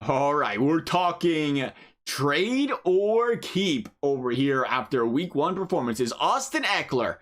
All right, we're talking trade or keep over here after week 1 performances. Austin Ekeler,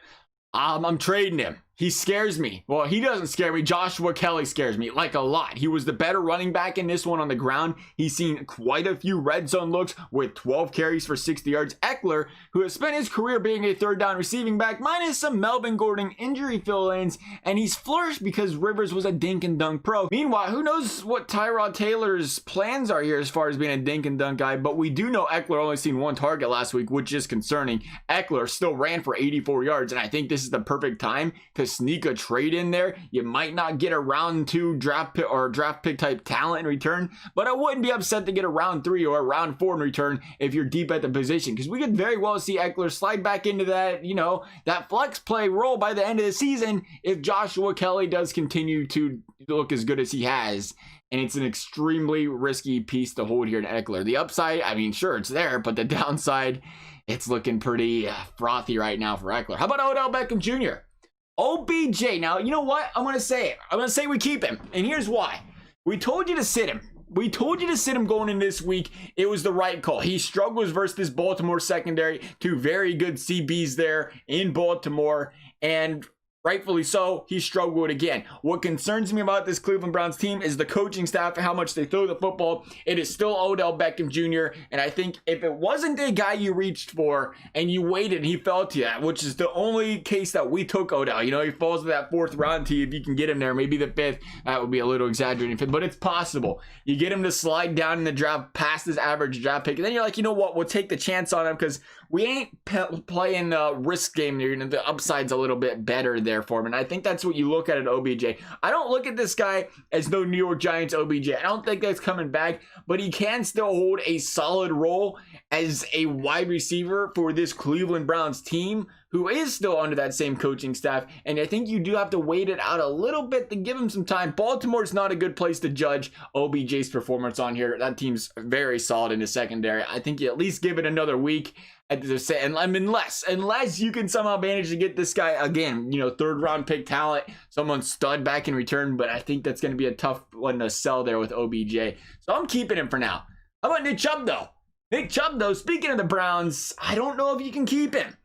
I'm trading him. He scares me. Well, he doesn't scare me. Joshua Kelly scares me like a lot. He was the better running back in this one on the ground. He's seen quite a few red zone looks with 12 carries for 60 yards. Ekeler, who has spent his career being a third down receiving back, minus some Melvin Gordon injury fill-ins, and he's flourished because Rivers was a dink and dunk pro. Meanwhile, who knows what Tyrod Taylor's plans are here as far as being a dink and dunk guy, but we do know Ekeler only seen 1 target last week, which is concerning. Ekeler still ran for 84 yards, and I think this is the perfect time to sneak a trade in there. You might not get a round 2 draft pick type talent in return, but I wouldn't be upset to get a round 3 or a round 4 in return if you're deep at the position, because we could very well see Ekeler slide back into that, that flex play role by the end of the season if Joshua Kelly does continue to look as good as he has. And it's an extremely risky piece to hold here in Ekeler. The upside, I mean, sure, it's there, but the downside, it's looking pretty frothy right now for Ekeler. How about Odell Beckham Jr.? OBJ, now, you know what? I'm going to say it. I'm going to say we keep him. And here's why. We told you to sit him. We told you to sit him going in this week. It was the right call. He struggles versus this Baltimore secondary. 2 very good CBs there in Baltimore. And rightfully so, he struggled again. What concerns me about this Cleveland Browns team is the coaching staff and how much they throw the football. It is still Odell Beckham Jr. And I think if it wasn't the guy you reached for and you waited and he fell to you, which is the only case that we took Odell. He falls to that 4th round to you if you can get him there. Maybe the 5th. That would be a little exaggerating, but it's possible. You get him to slide down in the draft past his average draft pick. And then you're like, you know what? We'll take the chance on him because we ain't playing a risk game. The upside's a little bit better there for him. And I think that's what you look at OBJ. I don't look at this guy as no New York Giants OBJ. I don't think that's coming back, but he can still hold a solid role as a wide receiver for this Cleveland Browns team, who is still under that same coaching staff. And I think you do have to wait it out a little bit to give him some time. Baltimore's not a good place to judge OBJ's performance on here. That team's very solid in the secondary. I think you at least give it another week. And I mean, unless you can somehow manage to get this guy again, 3rd round pick talent, someone stud back in return. But I think that's going to be a tough one to sell there with OBJ. So I'm keeping him for now. How about Nick Chubb though? Nick Chubb though, speaking of the Browns, I don't know if you can keep him.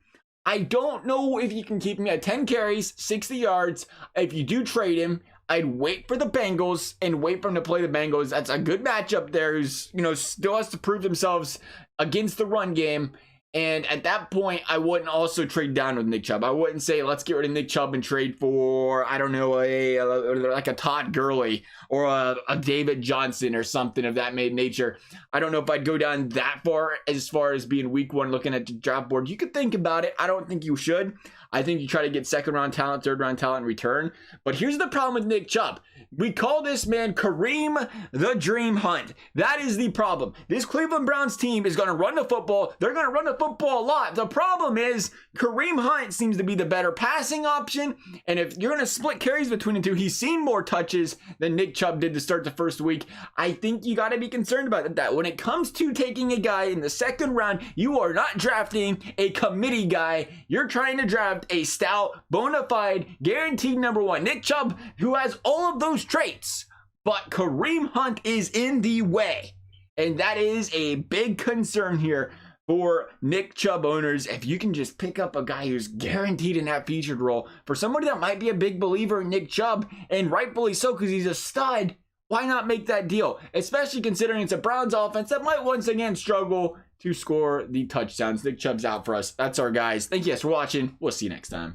I don't know if you can keep him at 10 carries, 60 yards. If you do trade him, I'd wait for the Bengals and wait for him to play the Bengals. That's a good matchup there. Who's, still has to prove themselves against the run game. And at that point, I wouldn't also trade down with Nick Chubb. I wouldn't say, let's get rid of Nick Chubb and trade for, I don't know, like a Todd Gurley or a David Johnson or something of that nature. I don't know if I'd go down that far as being week 1 looking at the draft board. You could think about it. I don't think you should. I think you try to get 2nd round talent, 3rd round talent in return. But here's the problem with Nick Chubb. We call this man Kareem the Dream Hunt. That is the problem. This Cleveland Browns team is going to run the football. They're going to run the football a lot. The problem is Kareem Hunt seems to be the better passing option. And if you're going to split carries between the two, he's seen more touches than Nick Chubb did to start the first week. I think you got to be concerned about that. When it comes to taking a guy in the 2nd round, you are not drafting a committee guy. You're trying to draft a stout, bona fide, guaranteed number 1. Nick Chubb, who has all of those traits, but Kareem Hunt is in the way. And that is a big concern here for Nick Chubb owners. If you can just pick up a guy who's guaranteed in that featured role, for somebody that might be a big believer in Nick Chubb, and rightfully so because he's a stud, why not make that deal? Especially considering it's a Browns offense that might once again struggle to score the touchdowns. Nick Chubb's out for us. That's our guys. Thank you guys for watching. We'll see you next time.